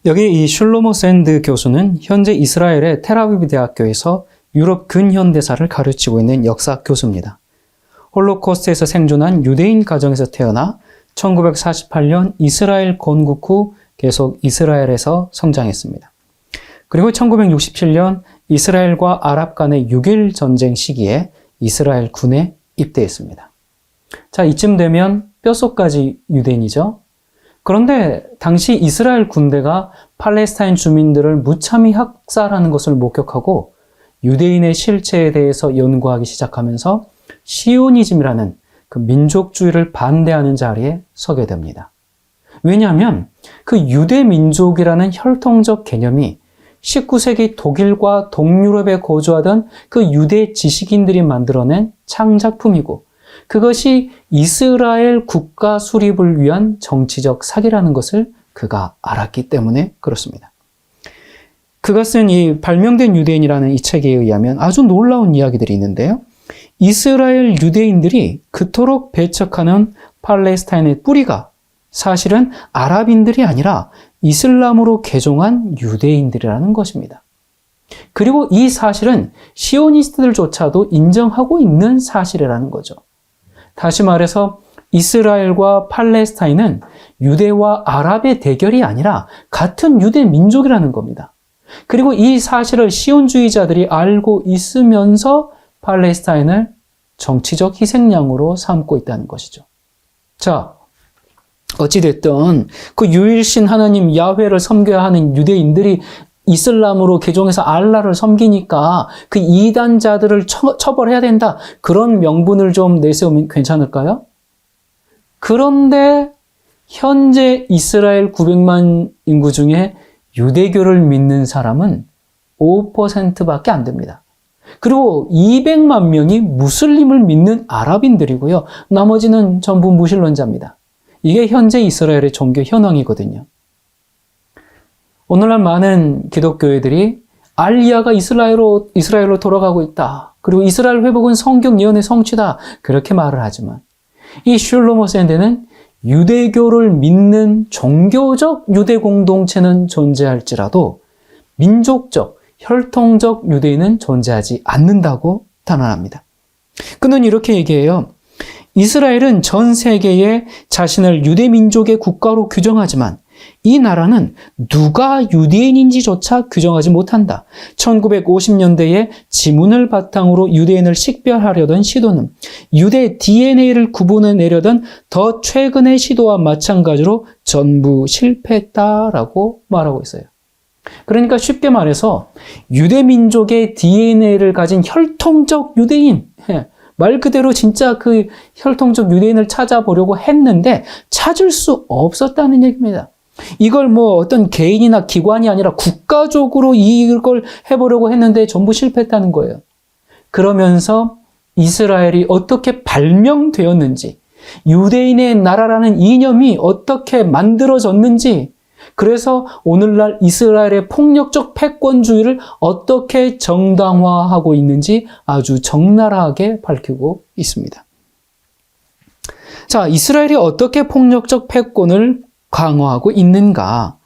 여기 이 슐로모 샌드 교수는 현재 이스라엘의 텔아비브 대학교에서 유럽 근현대사를 가르치고 있는 역사 교수입니다. 홀로코스트에서 생존한 유대인 가정에서 태어나 1948년 이스라엘 건국 후 계속 이스라엘에서 성장했습니다. 그리고 1967년 이스라엘과 아랍 간의 6.1 전쟁 시기에 이스라엘 군에 입대했습니다. 자, 이쯤 되면 뼛속까지 유대인이죠. 그런데 당시 이스라엘 군대가 팔레스타인 주민들을 무참히 학살하는 것을 목격하고 유대인의 실체에 대해서 연구하기 시작하면서 시오니즘이라는 그 민족주의를 반대하는 자리에 서게 됩니다. 왜냐하면 그 유대 민족이라는 혈통적 개념이 19세기 독일과 동유럽에 거주하던 그 유대 지식인들이 만들어낸 창작품이고 그것이 이스라엘 국가 수립을 위한 정치적 사기라는 것을 그가 알았기 때문에 그렇습니다. 그가 쓴 이 발명된 유대인이라는 이 책에 의하면 아주 놀라운 이야기들이 있는데요. 이스라엘 유대인들이 그토록 배척하는 팔레스타인의 뿌리가 사실은 아랍인들이 아니라 이슬람으로 개종한 유대인들이라는 것입니다. 그리고 이 사실은 시오니스트들조차도 인정하고 있는 사실이라는 거죠. 다시 말해서 이스라엘과 팔레스타인은 유대와 아랍의 대결이 아니라 같은 유대 민족이라는 겁니다. 그리고 이 사실을 시온주의자들이 알고 있으면서 팔레스타인을 정치적 희생양으로 삼고 있다는 것이죠. 자, 어찌됐든 그 유일신 하나님 야훼를 섬겨야 하는 유대인들이 이슬람으로 개종해서 알라를 섬기니까 그 이단자들을 처벌해야 된다. 그런 명분을 좀 내세우면 괜찮을까요? 그런데 현재 이스라엘 900만 인구 중에 유대교를 믿는 사람은 5%밖에 안 됩니다. 그리고 200만 명이 무슬림을 믿는 아랍인들이고요. 나머지는 전부 무신론자입니다. 이게 현재 이스라엘의 종교 현황이거든요. 오늘날 많은 기독교회들이 알리야가 이스라엘로 돌아가고 있다. 그리고 이스라엘 회복은 성경 예언의 성취다. 그렇게 말을 하지만 이 슐로모 샌드는 유대교를 믿는 종교적 유대 공동체는 존재할지라도 민족적, 혈통적 유대인은 존재하지 않는다고 단언합니다. 그는 이렇게 얘기해요. 이스라엘은 전 세계에 자신을 유대 민족의 국가로 규정하지만 이 나라는 누가 유대인인지조차 규정하지 못한다. 1950년대에 지문을 바탕으로 유대인을 식별하려던 시도는 유대 DNA를 구분해내려던 더 최근의 시도와 마찬가지로 전부 실패했다라고 말하고 있어요. 그러니까 쉽게 말해서 유대 민족의 DNA를 가진 혈통적 유대인, 말 그대로 진짜 그 혈통적 유대인을 찾아보려고 했는데 찾을 수 없었다는 얘기입니다. 이걸 뭐 어떤 개인이나 기관이 아니라 국가적으로 이걸 해보려고 했는데 전부 실패했다는 거예요. 그러면서 이스라엘이 어떻게 발명되었는지, 유대인의 나라라는 이념이 어떻게 만들어졌는지, 그래서 오늘날 이스라엘의 폭력적 패권주의를 어떻게 정당화하고 있는지 아주 적나라하게 밝히고 있습니다. 자, 이스라엘이 어떻게 폭력적 패권을 강화하고 있는가?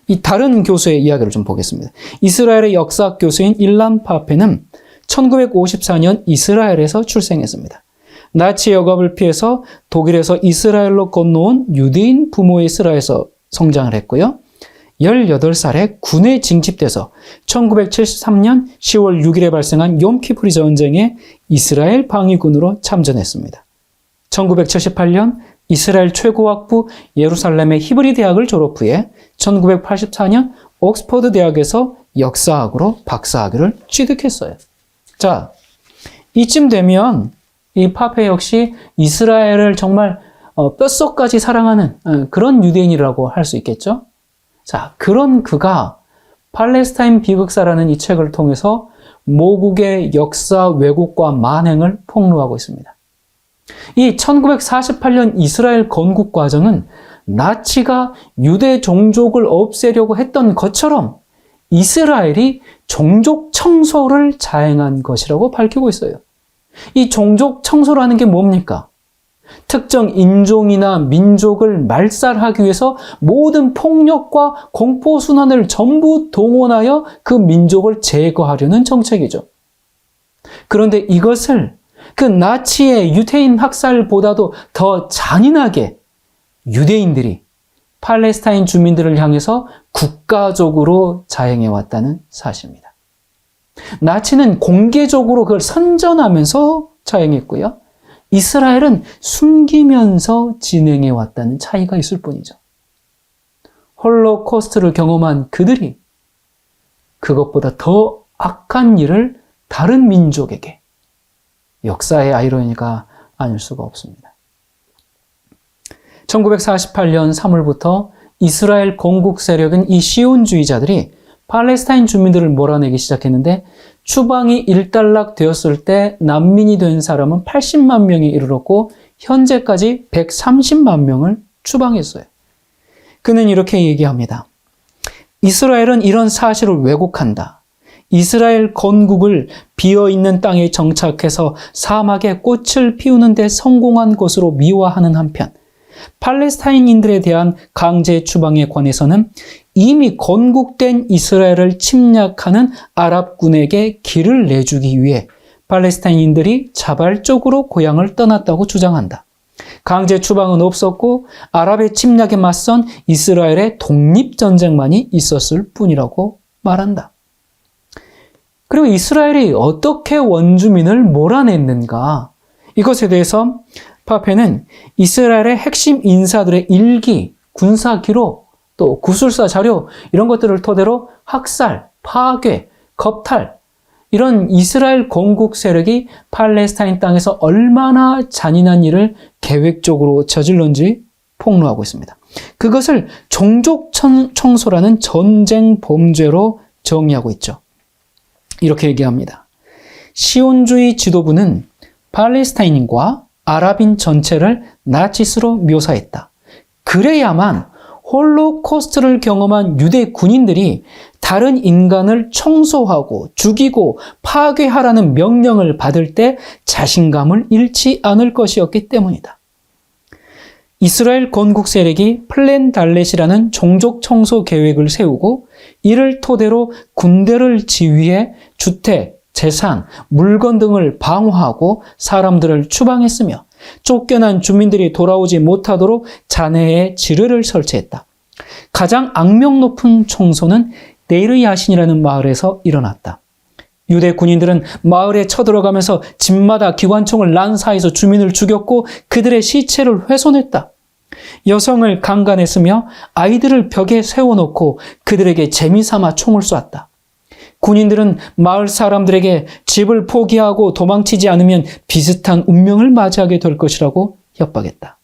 이 다른 교수의 이야기를 좀 보겠습니다. 이스라엘의 역사 교수인 일람 파페는 1954년 이스라엘에서 출생했습니다. 나치 억압을 피해서 독일에서 이스라엘로 건너온 유대인 부모의 슬하에서 성장을 했고요. 18살에 군에 징집돼서 1973년 10월 6일에 발생한 욤키프르 전쟁에 이스라엘 방위군으로 참전했습니다. 1978년 이스라엘 최고학부 예루살렘의 히브리 대학을 졸업 후에 1984년 옥스퍼드 대학에서 역사학으로 박사학위를 취득했어요. 자, 이쯤 되면 이 파페 역시 이스라엘을 정말 뼛속까지 사랑하는 그런 유대인이라고 할 수 있겠죠? 자, 그런 그가 팔레스타인 비극사라는 이 책을 통해서 모국의 역사 왜곡과 만행을 폭로하고 있습니다. 이 1948년 이스라엘 건국 과정은 나치가 유대 종족을 없애려고 했던 것처럼 이스라엘이 종족 청소를 자행한 것이라고 밝히고 있어요. 이 종족 청소라는 게 뭡니까? 특정 인종이나 민족을 말살하기 위해서 모든 폭력과 공포순환을 전부 동원하여 그 민족을 제거하려는 정책이죠. 그런데 이것을 그 나치의 유태인 학살보다도 더 잔인하게 유대인들이 팔레스타인 주민들을 향해서 국가적으로 자행해 왔다는 사실입니다. 나치는 공개적으로 그걸 선전하면서 자행했고요. 이스라엘은 숨기면서 진행해 왔다는 차이가 있을 뿐이죠. 홀로코스트를 경험한 그들이 그것보다 더 악한 일을 다른 민족에게, 역사의 아이러니가 아닐 수가 없습니다. 1948년 3월부터 이스라엘 건국 세력인 이 시온주의자들이 팔레스타인 주민들을 몰아내기 시작했는데 추방이 일단락되었을 때 난민이 된 사람은 80만 명에 이르렀고 현재까지 130만 명을 추방했어요. 그는 이렇게 얘기합니다. 이스라엘은 이런 사실을 왜곡한다. 이스라엘 건국을 비어있는 땅에 정착해서 사막에 꽃을 피우는 데 성공한 것으로 미화하는 한편 팔레스타인인들에 대한 강제 추방에 관해서는 이미 건국된 이스라엘을 침략하는 아랍군에게 길을 내주기 위해 팔레스타인인들이 자발적으로 고향을 떠났다고 주장한다. 강제 추방은 없었고 아랍의 침략에 맞선 이스라엘의 독립전쟁만이 있었을 뿐이라고 말한다. 그리고 이스라엘이 어떻게 원주민을 몰아냈는가? 이것에 대해서 파페는 이스라엘의 핵심 인사들의 일기, 군사 기록, 또 구술사 자료 이런 것들을 토대로 학살, 파괴, 겁탈 이런 이스라엘 건국 세력이 팔레스타인 땅에서 얼마나 잔인한 일을 계획적으로 저질렀는지 폭로하고 있습니다. 그것을 종족 청소라는 전쟁 범죄로 정의하고 있죠. 이렇게 얘기합니다. 시온주의 지도부는 팔레스타인과 아랍인 전체를 나치스로 묘사했다. 그래야만 홀로코스트를 경험한 유대 군인들이 다른 인간을 청소하고 죽이고 파괴하라는 명령을 받을 때 자신감을 잃지 않을 것이었기 때문이다. 이스라엘 건국 세력이 플랜 달렛이라는 종족 청소 계획을 세우고 이를 토대로 군대를 지휘해 주택, 재산, 물건 등을 방어하고 사람들을 추방했으며 쫓겨난 주민들이 돌아오지 못하도록 잔해의 지뢰를 설치했다. 가장 악명 높은 청소는 네르 야신이라는 마을에서 일어났다. 유대 군인들은 마을에 쳐들어가면서 집마다 기관총을 난사해서 주민을 죽였고 그들의 시체를 훼손했다. 여성을 강간했으며 아이들을 벽에 세워놓고 그들에게 재미삼아 총을 쏘았다. 군인들은 마을 사람들에게 집을 포기하고 도망치지 않으면 비슷한 운명을 맞이하게 될 것이라고 협박했다.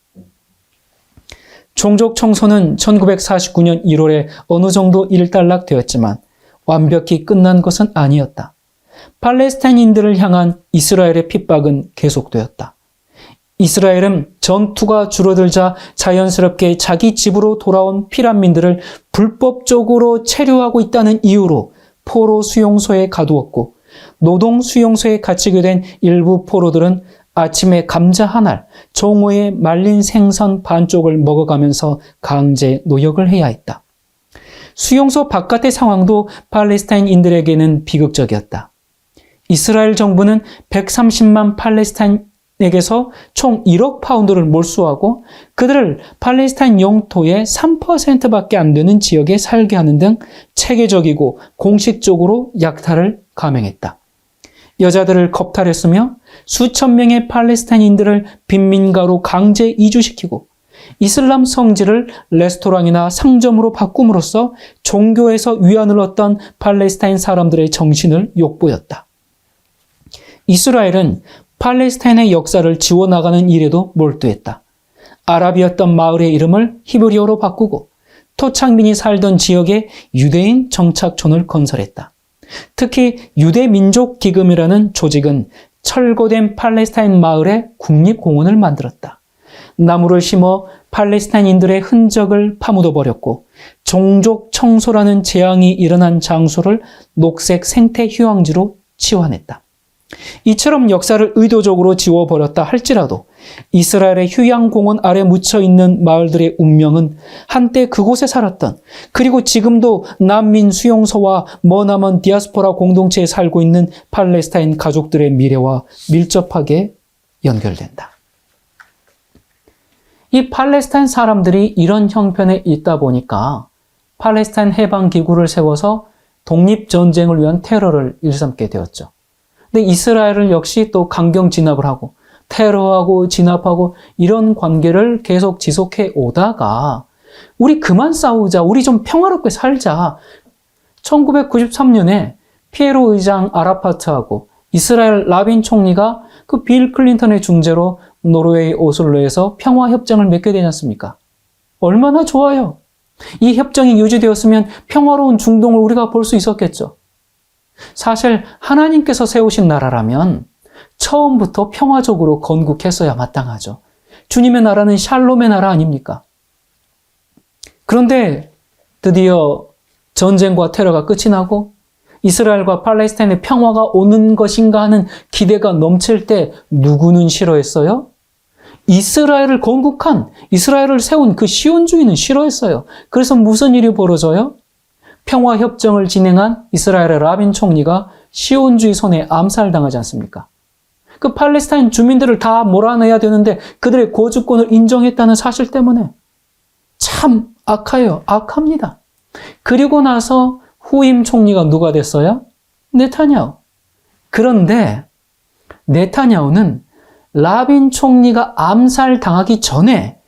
종족 청소는 1949년 1월에 어느 정도 일단락되었지만 완벽히 끝난 것은 아니었다. 팔레스타인인들을 향한 이스라엘의 핍박은 계속되었다. 이스라엘은 전투가 줄어들자 자연스럽게 자기 집으로 돌아온 피난민들을 불법적으로 체류하고 있다는 이유로 포로 수용소에 가두었고 노동 수용소에 갇히게 된 일부 포로들은 아침에 감자 한 알, 정오에 말린 생선 반쪽을 먹어가면서 강제 노역을 해야 했다. 수용소 바깥의 상황도 팔레스타인인들에게는 비극적이었다. 이스라엘 정부는 130만 팔레스타인에게서 총 1억 파운드를 몰수하고 그들을 팔레스타인 영토의 3%밖에 안 되는 지역에 살게 하는 등 체계적이고 공식적으로 약탈을 감행했다. 여자들을 겁탈했으며 수천 명의 팔레스타인인들을 빈민가로 강제 이주시키고 이슬람 성지를 레스토랑이나 상점으로 바꿈으로써 종교에서 위안을 얻던 팔레스타인 사람들의 정신을 욕보였다. 이스라엘은 팔레스타인의 역사를 지워나가는 일에도 몰두했다. 아랍이었던 마을의 이름을 히브리어로 바꾸고 토착민이 살던 지역에 유대인 정착촌을 건설했다. 특히 유대민족기금이라는 조직은 철거된 팔레스타인 마을에 국립공원을 만들었다. 나무를 심어 팔레스타인인들의 흔적을 파묻어버렸고 종족 청소라는 재앙이 일어난 장소를 녹색 생태 휴양지로 치환했다. 이처럼 역사를 의도적으로 지워버렸다 할지라도 이스라엘의 휴양공원 아래 묻혀있는 마을들의 운명은 한때 그곳에 살았던, 그리고 지금도 난민 수용소와 머나먼 디아스포라 공동체에 살고 있는 팔레스타인 가족들의 미래와 밀접하게 연결된다. 이 팔레스타인 사람들이 이런 형편에 있다 보니까 팔레스타인 해방기구를 세워서 독립전쟁을 위한 테러를 일삼게 되었죠. 근데 이스라엘은 역시 또 강경 진압을 하고 테러하고 진압하고 이런 관계를 계속 지속해 오다가 우리 그만 싸우자, 우리 좀 평화롭게 살자. 1993년에 피에로 의장 아라파트하고 이스라엘 라빈 총리가 그 빌 클린턴의 중재로 노르웨이 오슬로에서 평화협정을 맺게 되지 않습니까? 얼마나 좋아요. 이 협정이 유지되었으면 평화로운 중동을 우리가 볼 수 있었겠죠. 사실 하나님께서 세우신 나라라면 처음부터 평화적으로 건국했어야 마땅하죠. 주님의 나라는 샬롬의 나라 아닙니까? 그런데 드디어 전쟁과 테러가 끝이 나고 이스라엘과 팔레스타인의 평화가 오는 것인가 하는 기대가 넘칠 때 누구는 싫어했어요? 이스라엘을 건국한, 이스라엘을 세운 그 시온주의는 싫어했어요. 그래서 무슨 일이 벌어져요? 평화협정을 진행한 이스라엘의 라빈 총리가 시온주의 손에 암살당하지 않습니까? 그 팔레스타인 주민들을 다 몰아내야 되는데 그들의 거주권을 인정했다는 사실 때문에 참 악해요. 악합니다. 그리고 나서 후임 총리가 누가 됐어요? 네타냐후. 그런데 네타냐후는 라빈 총리가 암살당하기 전에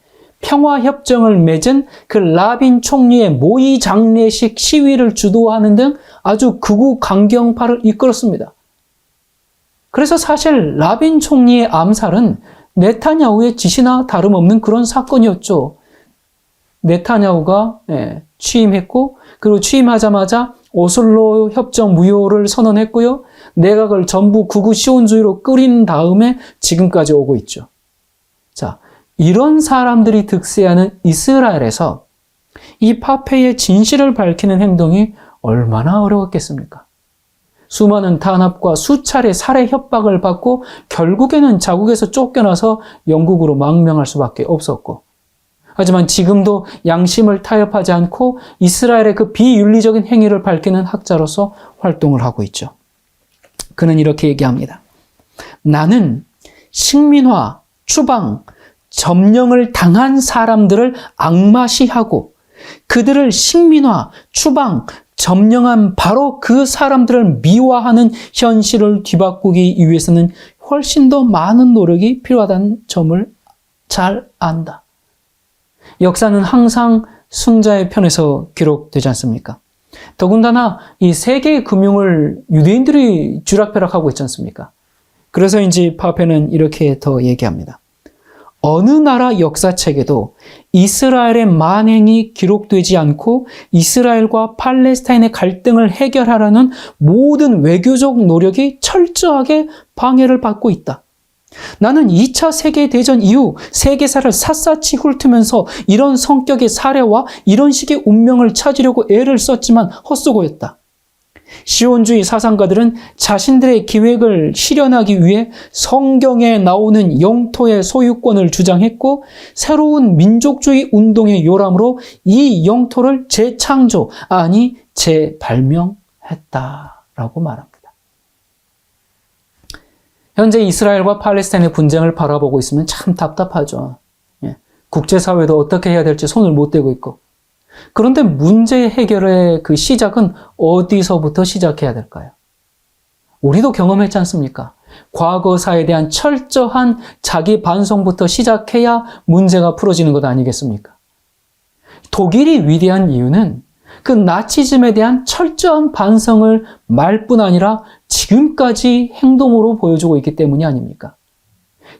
평화협정을 맺은 그 라빈 총리의 모의 장례식 시위를 주도하는 등 아주 극우 강경파를 이끌었습니다. 그래서 사실 라빈 총리의 암살은 네타냐후의 지시나 다름없는 그런 사건이었죠. 네타냐후가 취임했고, 그리고 취임하자마자 오슬로 협정 무효를 선언했고요. 내각을 전부 극우 시온주의로 끓인 다음에 지금까지 오고 있죠. 자, 이런 사람들이 득세하는 이스라엘에서 이 파페의 진실을 밝히는 행동이 얼마나 어려웠겠습니까? 수많은 탄압과 수차례 살해 협박을 받고 결국에는 자국에서 쫓겨나서 영국으로 망명할 수밖에 없었고, 하지만 지금도 양심을 타협하지 않고 이스라엘의 그 비윤리적인 행위를 밝히는 학자로서 활동을 하고 있죠. 그는 이렇게 얘기합니다. 나는 식민화, 추방, 점령을 당한 사람들을 악마시하고 그들을 식민화, 추방, 점령한 바로 그 사람들을 미화하는 현실을 뒤바꾸기 위해서는 훨씬 더 많은 노력이 필요하다는 점을 잘 안다. 역사는 항상 승자의 편에서 기록되지 않습니까? 더군다나 이 세계의 금융을 유대인들이 쥐락펴락하고 있지 않습니까? 그래서인지 파페는 이렇게 더 얘기합니다. 어느 나라 역사책에도 이스라엘의 만행이 기록되지 않고 이스라엘과 팔레스타인의 갈등을 해결하려는 모든 외교적 노력이 철저하게 방해를 받고 있다. 나는 2차 세계대전 이후 세계사를 샅샅이 훑으면서 이런 성격의 사례와 이런 식의 운명을 찾으려고 애를 썼지만 헛수고였다. 시온주의 사상가들은 자신들의 기획을 실현하기 위해 성경에 나오는 영토의 소유권을 주장했고 새로운 민족주의 운동의 요람으로 이 영토를 재창조, 아니 재발명했다라고 말합니다. 현재 이스라엘과 팔레스타인의 분쟁을 바라보고 있으면 참 답답하죠. 국제사회도 어떻게 해야 될지 손을 못 대고 있고. 그런데 문제 해결의 그 시작은 어디서부터 시작해야 될까요? 우리도 경험했지 않습니까? 과거사에 대한 철저한 자기 반성부터 시작해야 문제가 풀어지는 것 아니겠습니까? 독일이 위대한 이유는 그 나치즘에 대한 철저한 반성을 말뿐 아니라 지금까지 행동으로 보여주고 있기 때문이 아닙니까?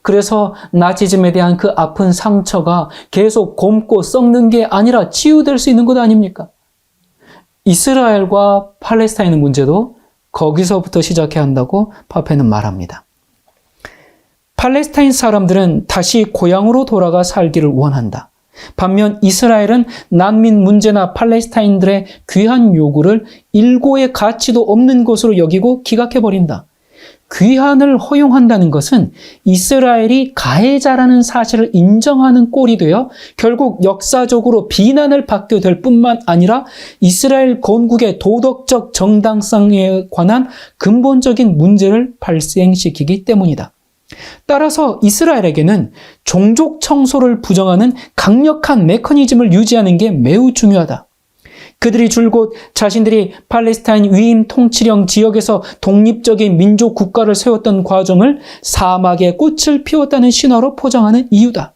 그래서 나치즘에 대한 그 아픈 상처가 계속 곪고 썩는 게 아니라 치유될 수 있는 것 아닙니까? 이스라엘과 팔레스타인의 문제도 거기서부터 시작해야 한다고 파페는 말합니다. 팔레스타인 사람들은 다시 고향으로 돌아가 살기를 원한다. 반면 이스라엘은 난민 문제나 팔레스타인들의 귀한 요구를 일고의 가치도 없는 것으로 여기고 기각해버린다. 귀환을 허용한다는 것은 이스라엘이 가해자라는 사실을 인정하는 꼴이 되어 결국 역사적으로 비난을 받게 될 뿐만 아니라 이스라엘 건국의 도덕적 정당성에 관한 근본적인 문제를 발생시키기 때문이다. 따라서 이스라엘에게는 종족 청소를 부정하는 강력한 메커니즘을 유지하는 게 매우 중요하다. 그들이 줄곧 자신들이 팔레스타인 위임 통치령 지역에서 독립적인 민족 국가를 세웠던 과정을 사막의 꽃을 피웠다는 신화로 포장하는 이유다.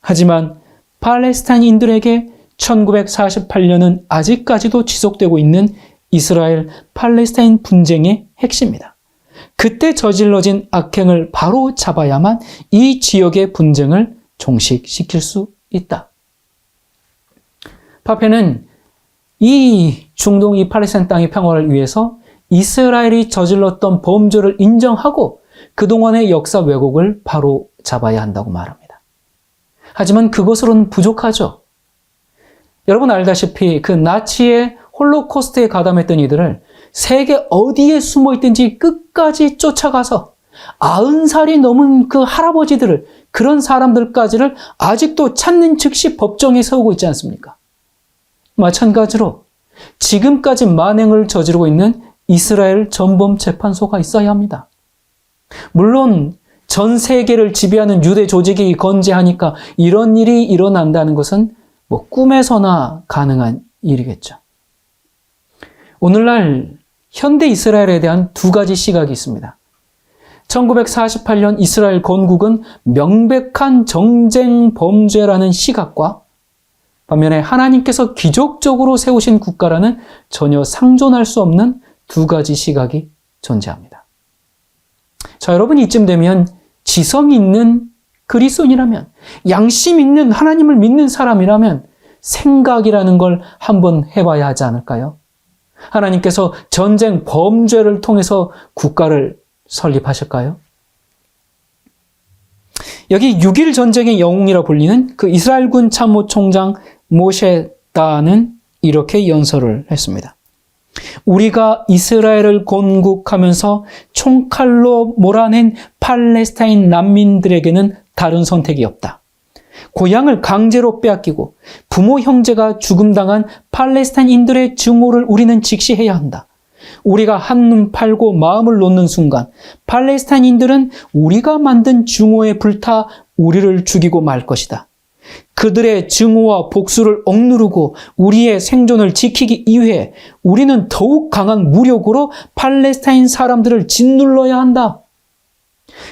하지만 팔레스타인인들에게 1948년은 아직까지도 지속되고 있는 이스라엘 팔레스타인 분쟁의 핵심이다. 그때 저질러진 악행을 바로 잡아야만 이 지역의 분쟁을 종식시킬 수 있다. 파페는 이 중동 이 팔레스타인 땅의 평화를 위해서 이스라엘이 저질렀던 범죄를 인정하고 그동안의 역사 왜곡을 바로 잡아야 한다고 말합니다. 하지만 그것으로는 부족하죠. 여러분 알다시피 그 나치의 홀로코스트에 가담했던 이들을 세계 어디에 숨어 있든지 끝까지 쫓아가서 90살이 넘은 그 할아버지들을, 그런 사람들까지를 아직도 찾는 즉시 법정에 세우고 있지 않습니까? 마찬가지로 지금까지 만행을 저지르고 있는 이스라엘 전범재판소가 있어야 합니다. 물론 전 세계를 지배하는 유대 조직이 건재하니까 이런 일이 일어난다는 것은 꿈에서나 가능한 일이겠죠. 오늘날 현대 이스라엘에 대한 두 가지 시각이 있습니다. 1948년 이스라엘 건국은 명백한 정쟁 범죄라는 시각과 반면에 하나님께서 기적적으로 세우신 국가라는 전혀 상존할 수 없는 두 가지 시각이 존재합니다. 자, 여러분 이쯤 되면 지성 있는 그리스도인이라면, 양심 있는 하나님을 믿는 사람이라면 생각이라는 걸 한번 해봐야 하지 않을까요? 하나님께서 전쟁 범죄를 통해서 국가를 설립하실까요? 여기 6.1 전쟁의 영웅이라 불리는 그 이스라엘군 참모총장 모셰다는 이렇게 연설을 했습니다. 우리가 이스라엘을 건국하면서 총칼로 몰아낸 팔레스타인 난민들에게는 다른 선택이 없다. 고향을 강제로 빼앗기고 부모 형제가 죽음당한 팔레스타인인들의 증오를 우리는 직시해야 한다. 우리가 한눈 팔고 마음을 놓는 순간 팔레스타인인들은 우리가 만든 증오에 불타 우리를 죽이고 말 것이다. 그들의 증오와 복수를 억누르고 우리의 생존을 지키기 위해 우리는 더욱 강한 무력으로 팔레스타인 사람들을 짓눌러야 한다.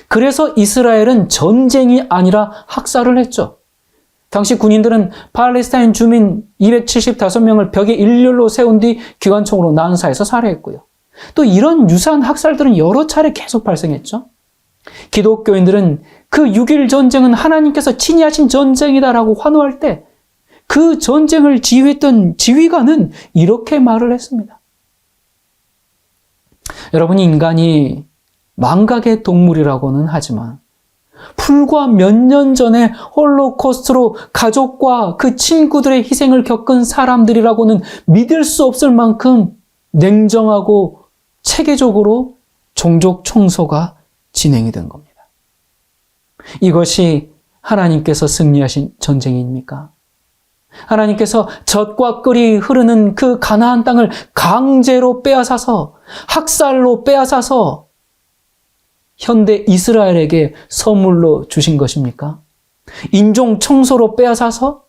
그래서 이스라엘은 전쟁이 아니라 학살을 했죠. 당시 군인들은 팔레스타인 주민 275명을 벽에 일렬로 세운 뒤 기관총으로 난사해서 살해했고요. 또 이런 유사한 학살들은 여러 차례 계속 발생했죠. 기독교인들은 그 6.1 전쟁은 하나님께서 친히 하신 전쟁이다라고 환호할 때 그 전쟁을 지휘했던 지휘관은 이렇게 말을 했습니다. 여러분이 인간이 망각의 동물이라고는 하지만 불과 몇 년 전에 홀로코스트로 가족과 그 친구들의 희생을 겪은 사람들이라고는 믿을 수 없을 만큼 냉정하고 체계적으로 종족 청소가 진행이 된 겁니다. 이것이 하나님께서 승리하신 전쟁입니까? 하나님께서 젖과 꿀이 흐르는 그 가나안 땅을 강제로 빼앗아서, 학살로 빼앗아서 현대 이스라엘에게 선물로 주신 것입니까? 인종 청소로 빼앗아서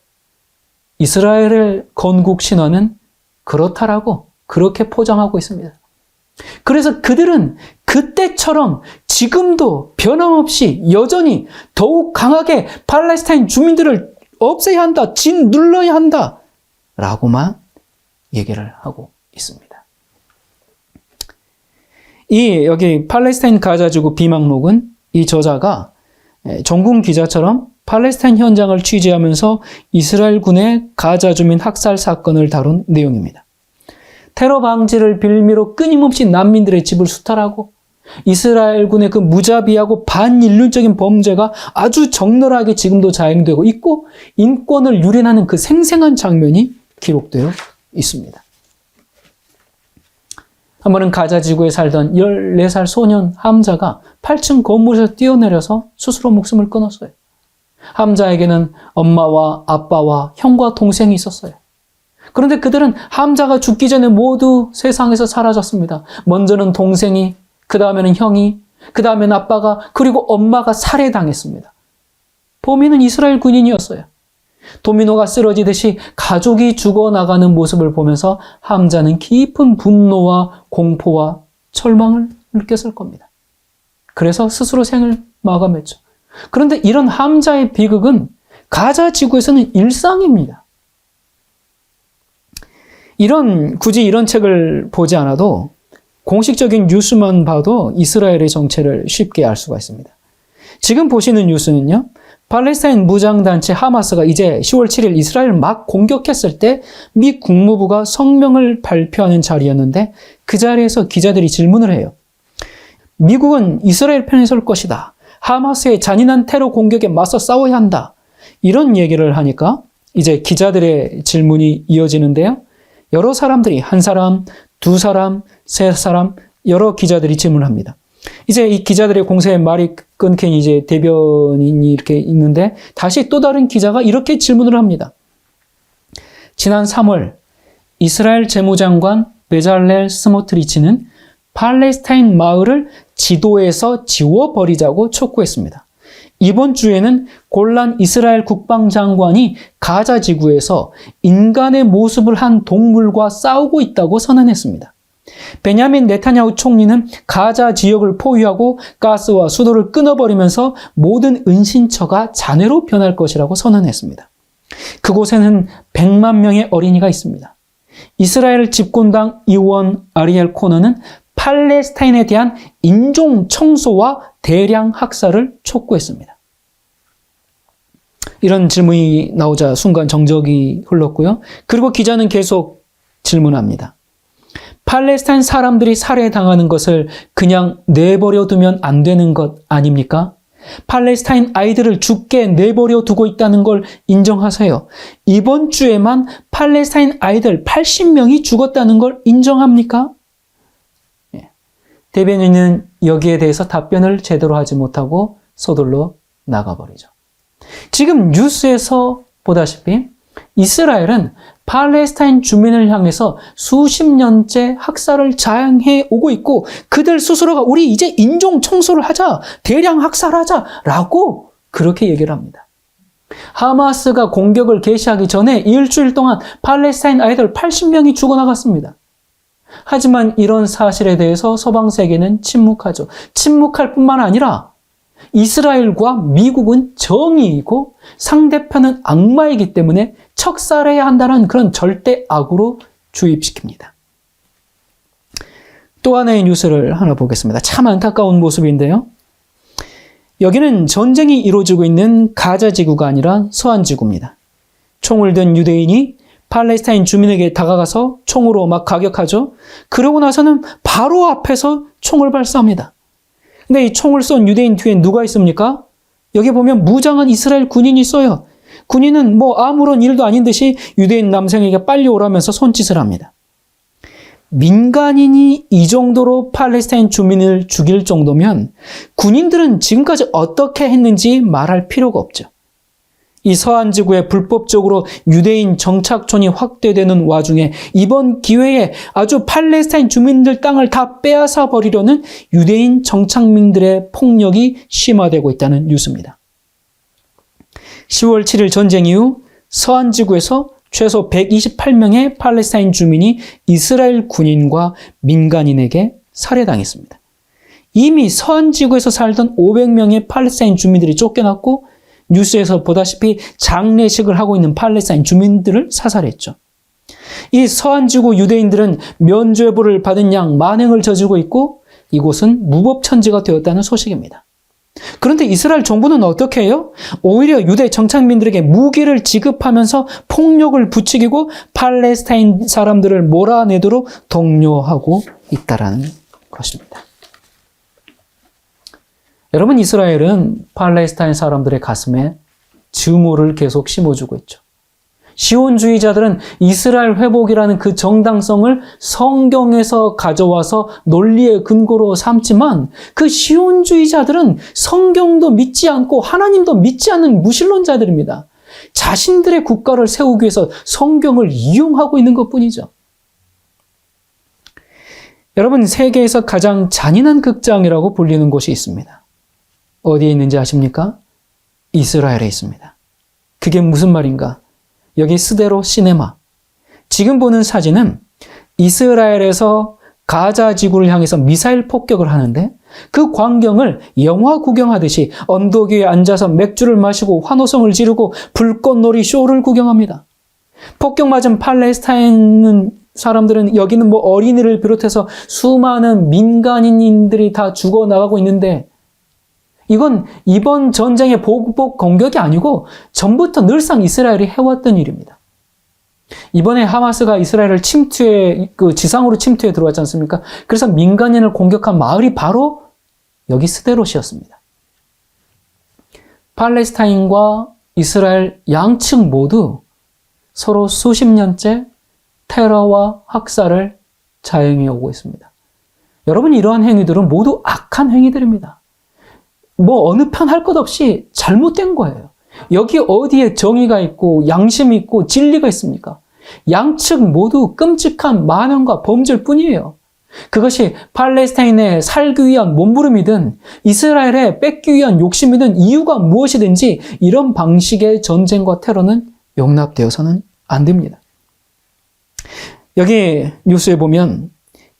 이스라엘의 건국 신화는 그렇다라고 그렇게 포장하고 있습니다. 그래서 그들은 그때처럼 지금도 변함없이 여전히 더욱 강하게 팔레스타인 주민들을 없애야 한다, 짓눌러야 한다 라고만 얘기를 하고 있습니다. 여기 팔레스타인 가자지구 비망록은 이 저자가 전군 기자처럼 팔레스타인 현장을 취재하면서 이스라엘 군의 가자 주민 학살 사건을 다룬 내용입니다. 테러 방지를 빌미로 끊임없이 난민들의 집을 수탈하고 이스라엘 군의 그 무자비하고 반인륜적인 범죄가 아주 적나라하게 지금도 자행되고 있고 인권을 유린하는 그 생생한 장면이 기록되어 있습니다. 한 번은 가자 지구에 살던 14살 소년 함자가 8층 건물에서 뛰어내려서 스스로 목숨을 끊었어요. 함자에게는 엄마와 아빠와 형과 동생이 있었어요. 그런데 그들은 함자가 죽기 전에 모두 세상에서 사라졌습니다. 먼저는 동생이, 그 다음에는 형이, 그 다음에는 아빠가, 그리고 엄마가 살해당했습니다. 범인은 이스라엘 군인이었어요. 도미노가 쓰러지듯이 가족이 죽어나가는 모습을 보면서 함자는 깊은 분노와 공포와 절망을 느꼈을 겁니다. 그래서 스스로 생을 마감했죠. 그런데 이런 함자의 비극은 가자 지구에서는 일상입니다. 굳이 이런 책을 보지 않아도 공식적인 뉴스만 봐도 이스라엘의 정체를 쉽게 알 수가 있습니다. 지금 보시는 뉴스는요, 팔레스타인 무장단체 하마스가 이제 10월 7일 이스라엘을 막 공격했을 때 미 국무부가 성명을 발표하는 자리였는데 그 자리에서 기자들이 질문을 해요. 미국은 이스라엘 편에 설 것이다. 하마스의 잔인한 테러 공격에 맞서 싸워야 한다. 이런 얘기를 하니까 이제 기자들의 질문이 이어지는데요. 여러 사람들이 한 사람, 두 사람, 세 사람, 여러 기자들이 질문합니다. 이제 이 기자들의 공세에 말이 끊긴 이제 대변인이 이렇게 있는데 다시 또 다른 기자가 이렇게 질문을 합니다. 지난 3월 이스라엘 재무장관 베잘렐 스모트리치는 팔레스타인 마을을 지도에서 지워버리자고 촉구했습니다. 이번 주에는 골란 이스라엘 국방장관이 가자 지구에서 인간의 모습을 한 동물과 싸우고 있다고 선언했습니다. 베냐민 네타냐후 총리는 가자 지역을 포위하고 가스와 수도를 끊어버리면서 모든 은신처가 잔해로 변할 것이라고 선언했습니다. 그곳에는 100만 명의 어린이가 있습니다. 이스라엘 집권당 의원 아리엘 코너는 팔레스타인에 대한 인종 청소와 대량 학살을 촉구했습니다. 이런 질문이 나오자 순간 정적이 흘렀고요. 그리고 기자는 계속 질문합니다. 팔레스타인 사람들이 살해당하는 것을 그냥 내버려 두면 안 되는 것 아닙니까? 팔레스타인 아이들을 죽게 내버려 두고 있다는 걸 인정하세요. 이번 주에만 팔레스타인 아이들 80명이 죽었다는 걸 인정합니까? 대변인은 여기에 대해서 답변을 제대로 하지 못하고 서둘러 나가버리죠. 지금 뉴스에서 보다시피 이스라엘은 팔레스타인 주민을 향해서 수십 년째 학살을 자행해 오고 있고 그들 스스로가 우리 이제 인종 청소를 하자, 대량 학살하자라고 그렇게 얘기를 합니다. 하마스가 공격을 개시하기 전에 일주일 동안 팔레스타인 아이들 80명이 죽어나갔습니다. 하지만 이런 사실에 대해서 서방 세계는 침묵하죠. 침묵할 뿐만 아니라 이스라엘과 미국은 정의이고 상대편은 악마이기 때문에 척살해야 한다는 그런 절대 악으로 주입시킵니다. 또 하나의 뉴스를 하나 보겠습니다. 참 안타까운 모습인데요. 여기는 전쟁이 이루어지고 있는 가자 지구가 아니라 서한 지구입니다. 총을 든 유대인이 팔레스타인 주민에게 다가가서 총으로 막 가격하죠. 그러고 나서는 바로 앞에서 총을 발사합니다. 근데 이 총을 쏜 유대인 뒤에 누가 있습니까? 여기 보면 무장한 이스라엘 군인이 있어요. 군인은 아무런 일도 아닌 듯이 유대인 남성에게 빨리 오라면서 손짓을 합니다. 민간인이 이 정도로 팔레스타인 주민을 죽일 정도면 군인들은 지금까지 어떻게 했는지 말할 필요가 없죠. 이 서한 지구에 불법적으로 유대인 정착촌이 확대되는 와중에 이번 기회에 아주 팔레스타인 주민들 땅을 다 빼앗아 버리려는 유대인 정착민들의 폭력이 심화되고 있다는 뉴스입니다. 10월 7일 전쟁 이후 서한 지구에서 최소 128명의 팔레스타인 주민이 이스라엘 군인과 민간인에게 살해당했습니다. 이미 서한 지구에서 살던 500명의 팔레스타인 주민들이 쫓겨났고 뉴스에서 보다시피 장례식을 하고 있는 팔레스타인 주민들을 사살했죠. 이 서한 지구 유대인들은 면죄부를 받은 양 만행을 저지르고 있고 이곳은 무법천지가 되었다는 소식입니다. 그런데 이스라엘 정부는 어떻게 해요? 오히려 유대 정착민들에게 무기를 지급하면서 폭력을 부추기고 팔레스타인 사람들을 몰아내도록 독려하고 있다는 것입니다. 여러분, 이스라엘은 팔레스타인 사람들의 가슴에 증오를 계속 심어주고 있죠. 시온주의자들은 이스라엘 회복이라는 그 정당성을 성경에서 가져와서 논리의 근거로 삼지만 그 시온주의자들은 성경도 믿지 않고 하나님도 믿지 않는 무신론자들입니다. 자신들의 국가를 세우기 위해서 성경을 이용하고 있는 것뿐이죠. 여러분, 세계에서 가장 잔인한 극장이라고 불리는 곳이 있습니다. 어디에 있는지 아십니까? 이스라엘에 있습니다. 그게 무슨 말인가? 여기 스데로 시네마. 지금 보는 사진은 이스라엘에서 가자 지구를 향해서 미사일 폭격을 하는데 그 광경을 영화 구경하듯이 언덕 위에 앉아서 맥주를 마시고 환호성을 지르고 불꽃놀이 쇼를 구경합니다. 폭격 맞은 팔레스타인 사람들은 여기는 어린이를 비롯해서 수많은 민간인들이 다 죽어나가고 있는데 이건 이번 전쟁의 보복 공격이 아니고 전부터 늘상 이스라엘이 해왔던 일입니다. 이번에 하마스가 이스라엘을 지상으로 침투해 들어왔지 않습니까? 그래서 민간인을 공격한 마을이 바로 여기 스데롯이었습니다. 팔레스타인과 이스라엘 양측 모두 서로 수십 년째 테러와 학살을 자행해 오고 있습니다. 여러분, 이러한 행위들은 모두 악한 행위들입니다. 어느 편 할 것 없이 잘못된 거예요. 여기 어디에 정의가 있고 양심이 있고 진리가 있습니까? 양측 모두 끔찍한 만행과 범죄일 뿐이에요. 그것이 팔레스타인에 살기 위한 몸부림이든 이스라엘에 뺏기 위한 욕심이든 이유가 무엇이든지 이런 방식의 전쟁과 테러는 용납되어서는 안 됩니다. 여기 뉴스에 보면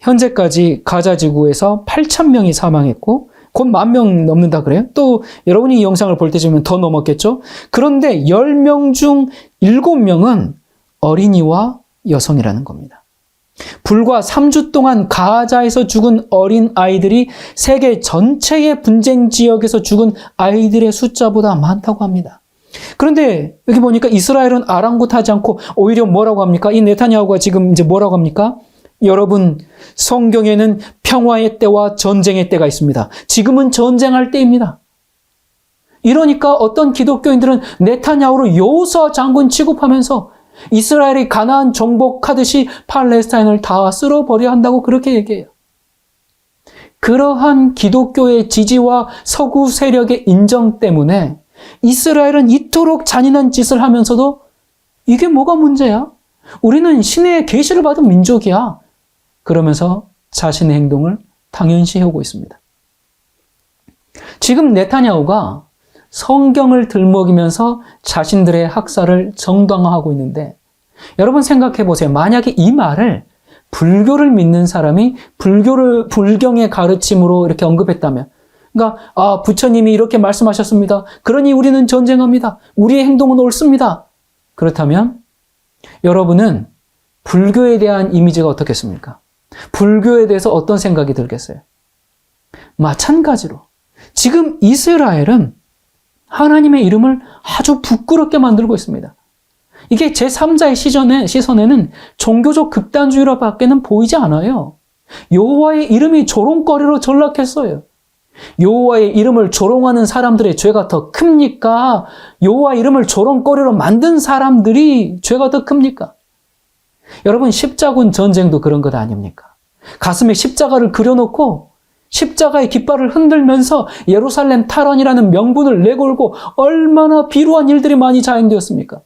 현재까지 가자 지구에서 8,000명이 사망했고 곧 10,000명 넘는다 그래요. 또 여러분이 이 영상을 볼 때쯤이면 더 넘었겠죠. 그런데 10명 중 7명은 어린이와 여성이라는 겁니다. 불과 3주 동안 가자에서 죽은 어린 아이들이 세계 전체의 분쟁 지역에서 죽은 아이들의 숫자보다 많다고 합니다. 그런데 여기 보니까 이스라엘은 아랑곳하지 않고 오히려 뭐라고 합니까? 이 네타냐후가 지금 이제 뭐라고 합니까? 여러분, 성경에는 평화의 때와 전쟁의 때가 있습니다. 지금은 전쟁할 때입니다. 이러니까 어떤 기독교인들은 네타냐후를 여호수아 장군 취급하면서 이스라엘이 가나안 정복하듯이 팔레스타인을 다 쓸어버려야 한다고 그렇게 얘기해요. 그러한 기독교의 지지와 서구 세력의 인정 때문에 이스라엘은 이토록 잔인한 짓을 하면서도 이게 뭐가 문제야? 우리는 신의 계시를 받은 민족이야. 그러면서 자신의 행동을 당연시 해오고 있습니다. 지금 네타냐후가 성경을 들먹이면서 자신들의 학살을 정당화하고 있는데 여러분 생각해 보세요. 만약에 이 말을 불교를 믿는 사람이 불경의 가르침으로 이렇게 언급했다면, 그러니까 부처님이 이렇게 말씀하셨습니다. 그러니 우리는 전쟁합니다. 우리의 행동은 옳습니다. 그렇다면 여러분은 불교에 대한 이미지가 어떻겠습니까? 불교에 대해서 어떤 생각이 들겠어요? 마찬가지로 지금 이스라엘은 하나님의 이름을 아주 부끄럽게 만들고 있습니다. 이게 제3자의 시선에는 종교적 극단주의로밖에는 보이지 않아요. 여호와의 이름이 조롱거리로 전락했어요. 여호와의 이름을 조롱하는 사람들의 죄가 더 큽니까? 여호와의 이름을 조롱거리로 만든 사람들이 죄가 더 큽니까? 여러분, 십자군 전쟁도 그런 것 아닙니까? 가슴에 십자가를 그려놓고 십자가의 깃발을 흔들면서 예루살렘 탈환이라는 명분을 내걸고 얼마나 비루한 일들이 많이 자행되었습니까?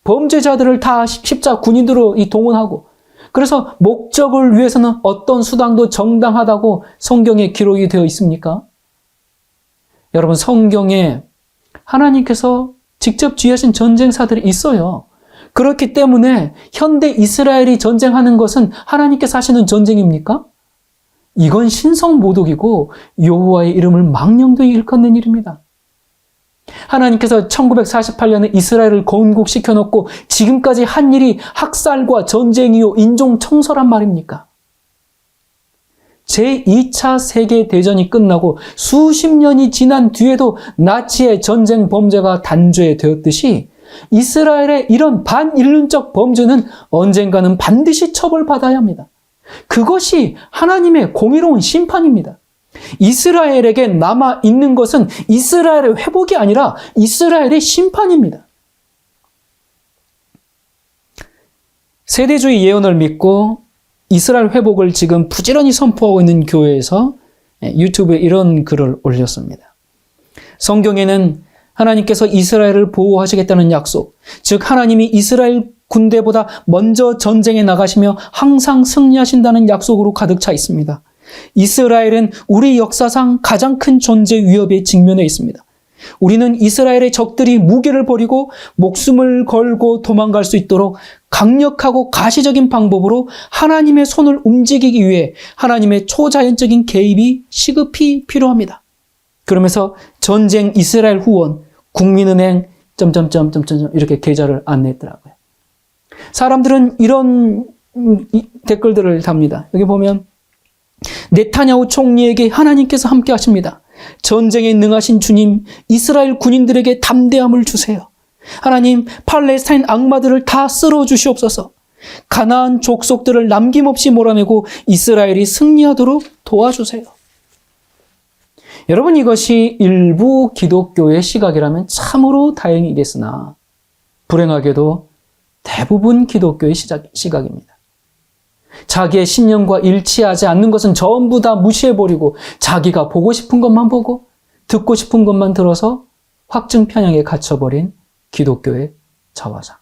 범죄자들을 다 십자 군인으로 동원하고, 그래서 목적을 위해서는 어떤 수단도 정당하다고 성경에 기록이 되어 있습니까? 여러분, 성경에 하나님께서 직접 지휘하신 전쟁사들이 있어요. 그렇기 때문에 현대 이스라엘이 전쟁하는 것은 하나님께서 하시는 전쟁입니까? 이건 신성모독이고 여호와의 이름을 망령되이 일컫는 일입니다. 하나님께서 1948년에 이스라엘을 건국시켜놓고 지금까지 한 일이 학살과 전쟁이요 인종 청소란 말입니까? 제2차 세계대전이 끝나고 수십 년이 지난 뒤에도 나치의 전쟁 범죄가 단죄되었듯이 이스라엘의 이런 반인륜적 범죄는 언젠가는 반드시 처벌받아야 합니다. 그것이 하나님의 공의로운 심판입니다. 이스라엘에게 남아있는 것은 이스라엘의 회복이 아니라 이스라엘의 심판입니다. 세대주의 예언을 믿고 이스라엘 회복을 지금 부지런히 선포하고 있는 교회에서 유튜브에 이런 글을 올렸습니다. 성경에는 하나님께서 이스라엘을 보호하시겠다는 약속, 즉 하나님이 이스라엘 군대보다 먼저 전쟁에 나가시며 항상 승리하신다는 약속으로 가득 차 있습니다. 이스라엘은 우리 역사상 가장 큰 존재 위협에 직면해 있습니다. 우리는 이스라엘의 적들이 무기를 버리고 목숨을 걸고 도망갈 수 있도록 강력하고 가시적인 방법으로 하나님의 손을 움직이기 위해 하나님의 초자연적인 개입이 시급히 필요합니다. 그러면서 전쟁 이스라엘 후원 국민은행 이렇게 계좌를 안냈더라고요. 사람들은 이런 댓글들을 답니다. 여기 보면 네타냐후 총리에게 하나님께서 함께 하십니다. 전쟁에 능하신 주님, 이스라엘 군인들에게 담대함을 주세요. 하나님, 팔레스타인 악마들을 다 쓸어 주시옵소서. 가나안 족속들을 남김없이 몰아내고 이스라엘이 승리하도록 도와주세요. 여러분, 이것이 일부 기독교의 시각이라면 참으로 다행이겠으나 불행하게도 대부분 기독교의 시각입니다. 자기의 신념과 일치하지 않는 것은 전부 다 무시해버리고 자기가 보고 싶은 것만 보고 듣고 싶은 것만 들어서 확증 편향에 갇혀버린 기독교의 자화상.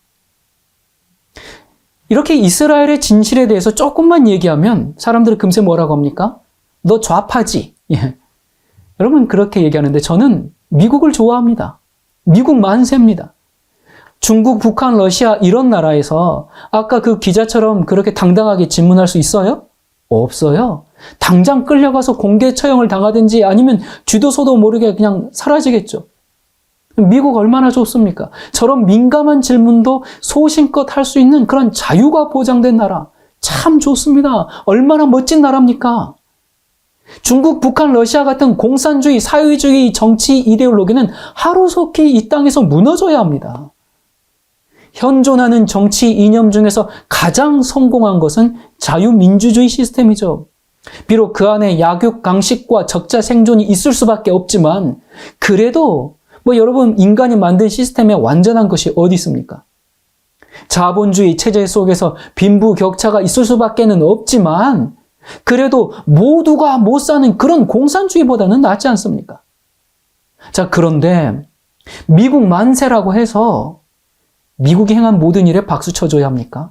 이렇게 이스라엘의 진실에 대해서 조금만 얘기하면 사람들이 금세 뭐라고 합니까? 너 좌파지. 예. 여러분 그렇게 얘기하는데 저는 미국을 좋아합니다. 미국 만세입니다. 중국, 북한, 러시아 이런 나라에서 아까 그 기자처럼 그렇게 당당하게 질문할 수 있어요? 없어요. 당장 끌려가서 공개 처형을 당하든지 아니면 쥐도소도 모르게 그냥 사라지겠죠. 미국 얼마나 좋습니까? 저런 민감한 질문도 소신껏 할 수 있는 그런 자유가 보장된 나라. 참 좋습니다. 얼마나 멋진 나라입니까? 중국, 북한, 러시아 같은 공산주의, 사회주의 정치 이데올로기는 하루속히 이 땅에서 무너져야 합니다. 현존하는 정치 이념 중에서 가장 성공한 것은 자유민주주의 시스템이죠. 비록 그 안에 약육강식과 적자 생존이 있을 수밖에 없지만 그래도 여러분 인간이 만든 시스템에 완전한 것이 어디 있습니까? 자본주의 체제 속에서 빈부격차가 있을 수밖에는 없지만 그래도 모두가 못 사는 그런 공산주의보다는 낫지 않습니까? 자, 그런데 미국 만세라고 해서 미국이 행한 모든 일에 박수 쳐줘야 합니까?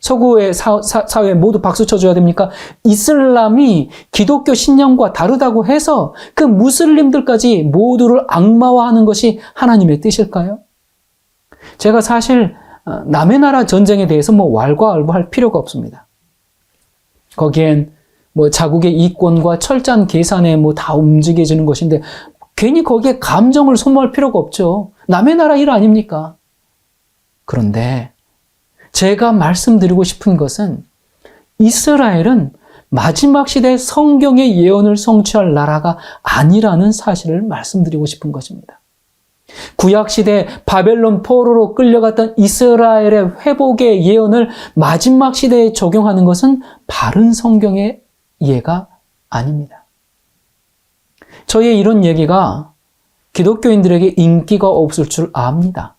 서구의 사회 모두 박수 쳐줘야 됩니까? 이슬람이 기독교 신념과 다르다고 해서 그 무슬림들까지 모두를 악마화하는 것이 하나님의 뜻일까요? 제가 사실 남의 나라 전쟁에 대해서 왈가왈부할 필요가 없습니다. 거기엔 자국의 이권과 철저한 계산에 다 움직여지는 것인데 괜히 거기에 감정을 소모할 필요가 없죠. 남의 나라 일 아닙니까? 그런데 제가 말씀드리고 싶은 것은 이스라엘은 마지막 시대 성경의 예언을 성취할 나라가 아니라는 사실을 말씀드리고 싶은 것입니다. 구약시대 바벨론 포로로 끌려갔던 이스라엘의 회복의 예언을 마지막 시대에 적용하는 것은 바른 성경의 이해가 아닙니다. 저의 이런 얘기가 기독교인들에게 인기가 없을 줄 압니다.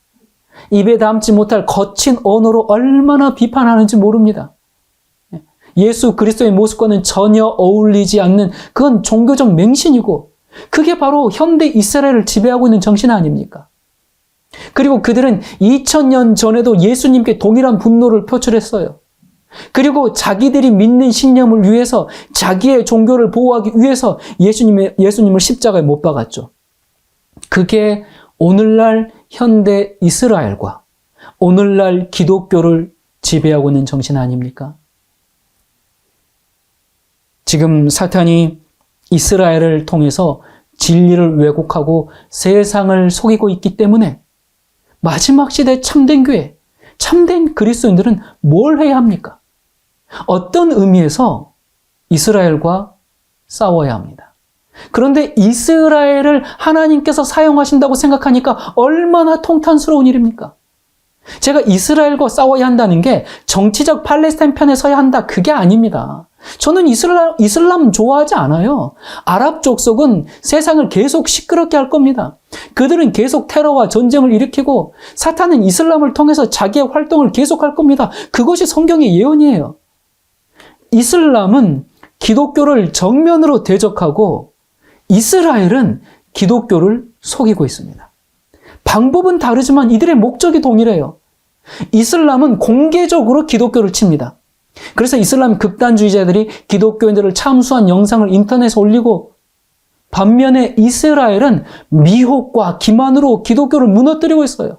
입에 담지 못할 거친 언어로 얼마나 비판하는지 모릅니다. 예수 그리스도의 모습과는 전혀 어울리지 않는 그건 종교적 맹신이고 그게 바로 현대 이스라엘을 지배하고 있는 정신 아닙니까? 그리고 그들은 2000년 전에도 예수님께 동일한 분노를 표출했어요. 그리고 자기들이 믿는 신념을 위해서 자기의 종교를 보호하기 위해서 예수님을 십자가에 못 박았죠. 그게 오늘날 현대 이스라엘과 오늘날 기독교를 지배하고 있는 정신 아닙니까? 지금 사탄이 이스라엘을 통해서 진리를 왜곡하고 세상을 속이고 있기 때문에 마지막 시대 참된 교회, 참된 그리스도인들은 뭘 해야 합니까? 어떤 의미에서 이스라엘과 싸워야 합니다. 그런데 이스라엘을 하나님께서 사용하신다고 생각하니까 얼마나 통탄스러운 일입니까? 제가 이스라엘과 싸워야 한다는 게 정치적 팔레스타인 편에 서야 한다, 그게 아닙니다. 저는 이슬람 좋아하지 않아요. 아랍 족속은 세상을 계속 시끄럽게 할 겁니다. 그들은 계속 테러와 전쟁을 일으키고 사탄은 이슬람을 통해서 자기의 활동을 계속할 겁니다. 그것이 성경의 예언이에요. 이슬람은 기독교를 정면으로 대적하고 이스라엘은 기독교를 속이고 있습니다. 방법은 다르지만 이들의 목적이 동일해요. 이슬람은 공개적으로 기독교를 칩니다. 그래서 이슬람 극단주의자들이 기독교인들을 참수한 영상을 인터넷에 올리고, 반면에 이스라엘은 미혹과 기만으로 기독교를 무너뜨리고 있어요.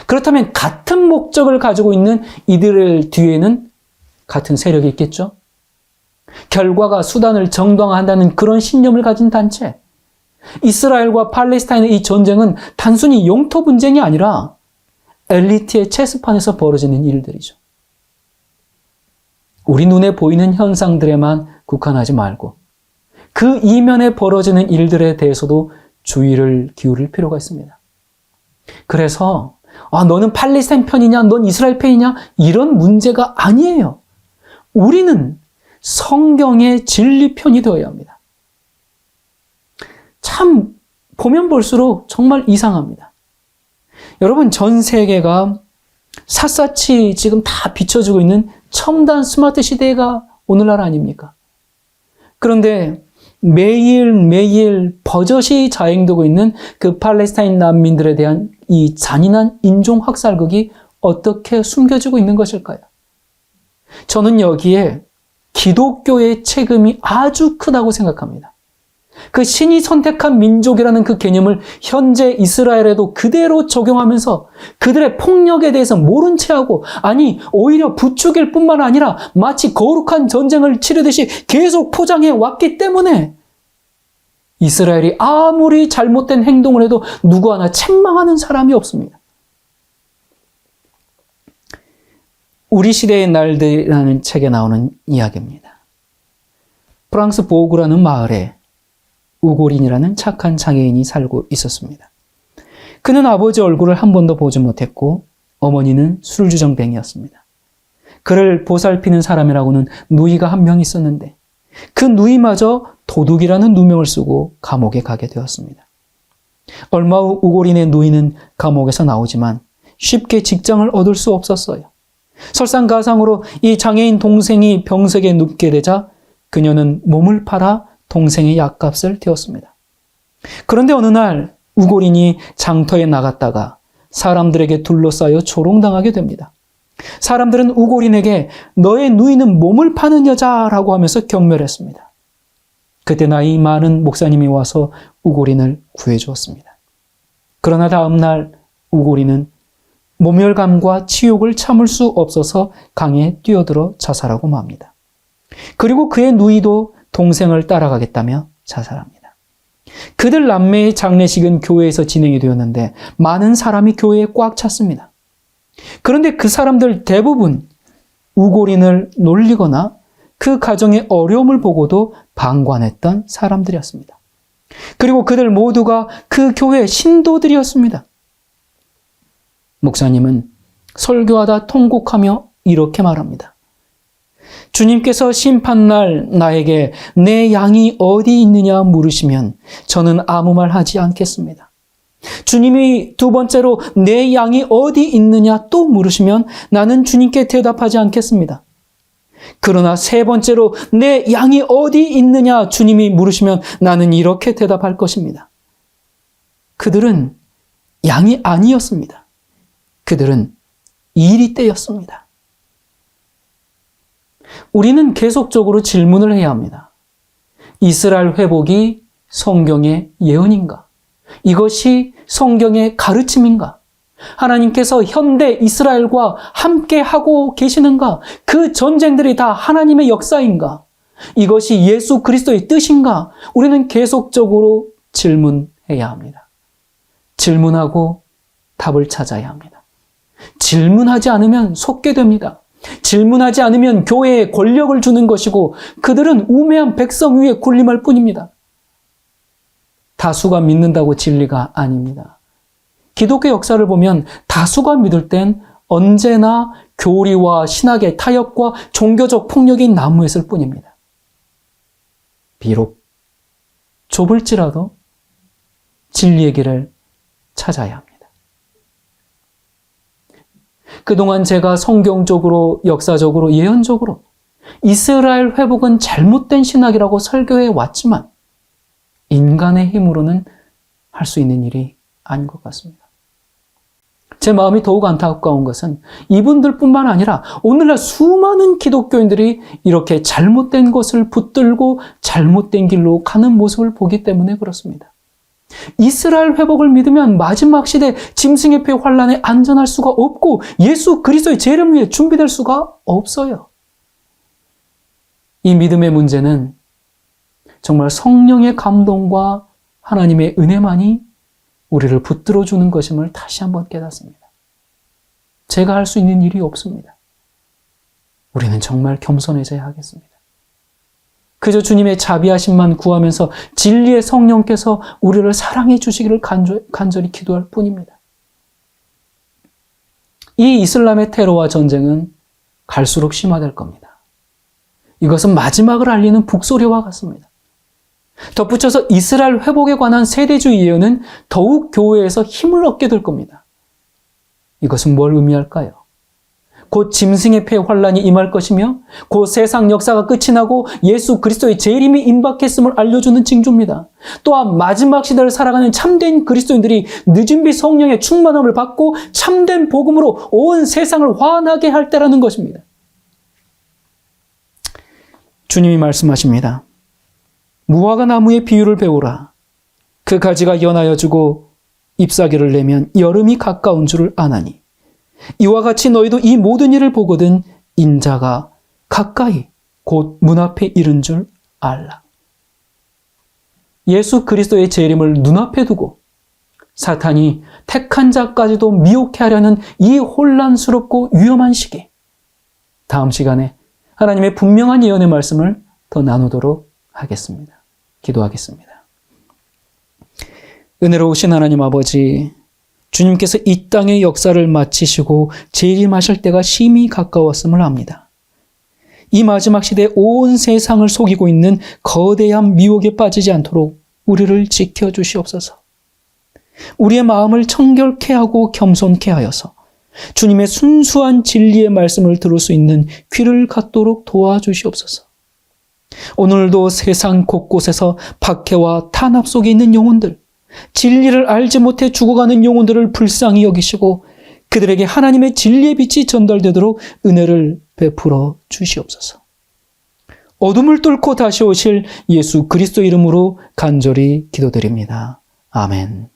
그렇다면 같은 목적을 가지고 있는 이들의 뒤에는 같은 세력이 있겠죠? 결과가 수단을 정당화한다는 그런 신념을 가진 단체. 이스라엘과 팔레스타인의 이 전쟁은 단순히 영토 분쟁이 아니라 엘리트의 체스판에서 벌어지는 일들이죠. 우리 눈에 보이는 현상들에만 국한하지 말고 그 이면에 벌어지는 일들에 대해서도 주의를 기울일 필요가 있습니다. 그래서 너는 팔레스타인 편이냐, 넌 이스라엘 편이냐, 이런 문제가 아니에요. 우리는 성경의 진리 편이 되어야 합니다. 참 보면 볼수록 정말 이상합니다. 여러분, 전 세계가 샅샅이 지금 다 비춰주고 있는 첨단 스마트 시대가 오늘날 아닙니까? 그런데 매일매일 버젓이 자행되고 있는 그 팔레스타인 난민들에 대한 이 잔인한 인종학살극이 어떻게 숨겨지고 있는 것일까요? 저는 여기에 기독교의 책임이 아주 크다고 생각합니다. 그 신이 선택한 민족이라는 그 개념을 현재 이스라엘에도 그대로 적용하면서 그들의 폭력에 대해서 모른 체하고, 아니 오히려 부추길 뿐만 아니라 마치 거룩한 전쟁을 치르듯이 계속 포장해 왔기 때문에 이스라엘이 아무리 잘못된 행동을 해도 누구 하나 책망하는 사람이 없습니다. 우리 시대의 날들이라는 책에 나오는 이야기입니다. 프랑스 보그라는 마을에 우고린이라는 착한 장애인이 살고 있었습니다. 그는 아버지 얼굴을 한 번도 보지 못했고 어머니는 술주정뱅이였습니다. 그를 보살피는 사람이라고는 누이가 한 명 있었는데 그 누이마저 도둑이라는 누명을 쓰고 감옥에 가게 되었습니다. 얼마 후 우고린의 누이는 감옥에서 나오지만 쉽게 직장을 얻을 수 없었어요. 설상가상으로 이 장애인 동생이 병석에 눕게 되자 그녀는 몸을 팔아 동생의 약값을 태웠습니다. 그런데 어느 날 우고린이 장터에 나갔다가 사람들에게 둘러싸여 조롱당하게 됩니다. 사람들은 우고린에게 너의 누이는 몸을 파는 여자라고 하면서 경멸했습니다. 그때 나이 많은 목사님이 와서 우고린을 구해주었습니다. 그러나 다음 날 우고린은 모멸감과 치욕을 참을 수 없어서 강에 뛰어들어 자살하고 맙니다. 그리고 그의 누이도 동생을 따라가겠다며 자살합니다. 그들 남매의 장례식은 교회에서 진행이 되었는데 많은 사람이 교회에 꽉 찼습니다. 그런데 그 사람들 대부분 우고린을 놀리거나 그 가정의 어려움을 보고도 방관했던 사람들이었습니다. 그리고 그들 모두가 그 교회의 신도들이었습니다. 목사님은 설교하다 통곡하며 이렇게 말합니다. 주님께서 심판날 나에게 내 양이 어디 있느냐 물으시면 저는 아무 말 하지 않겠습니다. 주님이 두 번째로 내 양이 어디 있느냐 또 물으시면 나는 주님께 대답하지 않겠습니다. 그러나 세 번째로 내 양이 어디 있느냐 주님이 물으시면 나는 이렇게 대답할 것입니다. 그들은 양이 아니었습니다. 그들은 일이 떼였습니다. 우리는 계속적으로 질문을 해야 합니다. 이스라엘 회복이 성경의 예언인가? 이것이 성경의 가르침인가? 하나님께서 현대 이스라엘과 함께 하고 계시는가? 그 전쟁들이 다 하나님의 역사인가? 이것이 예수 그리스도의 뜻인가? 우리는 계속적으로 질문해야 합니다. 질문하고 답을 찾아야 합니다. 질문하지 않으면 속게 됩니다. 질문하지 않으면 교회에 권력을 주는 것이고 그들은 우매한 백성 위에 군림할 뿐입니다. 다수가 믿는다고 진리가 아닙니다. 기독교 역사를 보면 다수가 믿을 땐 언제나 교리와 신학의 타협과 종교적 폭력이 난무했을 뿐입니다. 비록 좁을지라도 진리의 길을 찾아야 합니다. 그동안 제가 성경적으로, 역사적으로, 예언적으로 이스라엘 회복은 잘못된 신학이라고 설교해 왔지만 인간의 힘으로는 할 수 있는 일이 아닌 것 같습니다. 제 마음이 더욱 안타까운 것은 이분들뿐만 아니라 오늘날 수많은 기독교인들이 이렇게 잘못된 것을 붙들고 잘못된 길로 가는 모습을 보기 때문에 그렇습니다. 이스라엘 회복을 믿으면 마지막 시대 짐승의 폐 환란에 안전할 수가 없고 예수 그리스도의 재림 위에 준비될 수가 없어요. 이 믿음의 문제는 정말 성령의 감동과 하나님의 은혜만이 우리를 붙들어주는 것임을 다시 한번 깨닫습니다. 제가 할 수 있는 일이 없습니다. 우리는 정말 겸손해져야 하겠습니다. 그저 주님의 자비하심만 구하면서 진리의 성령께서 우리를 사랑해 주시기를 간절히 기도할 뿐입니다. 이 이슬람의 테러와 전쟁은 갈수록 심화될 겁니다. 이것은 마지막을 알리는 북소리와 같습니다. 덧붙여서 이스라엘 회복에 관한 세대주의 예언은 더욱 교회에서 힘을 얻게 될 겁니다. 이것은 뭘 의미할까요? 곧 짐승의 폐 환란이 임할 것이며 곧 세상 역사가 끝이 나고 예수 그리스도의 재림이 임박했음을 알려주는 징조입니다. 또한 마지막 시대를 살아가는 참된 그리스도인들이 늦은 비 성령의 충만함을 받고 참된 복음으로 온 세상을 환하게 할 때라는 것입니다. 주님이 말씀하십니다. 무화과 나무의 비유를 배우라. 그 가지가 연하여 주고 잎사귀를 내면 여름이 가까운 줄을 아나니 이와 같이 너희도 이 모든 일을 보거든 인자가 가까이 곧 문 앞에 이른 줄 알라. 예수 그리스도의 재림을 눈앞에 두고 사탄이 택한 자까지도 미혹해 하려는 이 혼란스럽고 위험한 시기, 다음 시간에 하나님의 분명한 예언의 말씀을 더 나누도록 하겠습니다. 기도하겠습니다. 은혜로우신 하나님 아버지, 주님께서 이 땅의 역사를 마치시고 재림하실 때가 심히 가까웠음을 압니다. 이 마지막 시대에 온 세상을 속이고 있는 거대한 미혹에 빠지지 않도록 우리를 지켜주시옵소서. 우리의 마음을 청결케 하고 겸손케 하여서 주님의 순수한 진리의 말씀을 들을 수 있는 귀를 갖도록 도와주시옵소서. 오늘도 세상 곳곳에서 박해와 탄압 속에 있는 영혼들, 진리를 알지 못해 죽어가는 영혼들을 불쌍히 여기시고 그들에게 하나님의 진리의 빛이 전달되도록 은혜를 베풀어 주시옵소서. 어둠을 뚫고 다시 오실 예수 그리스도 이름으로 간절히 기도드립니다. 아멘.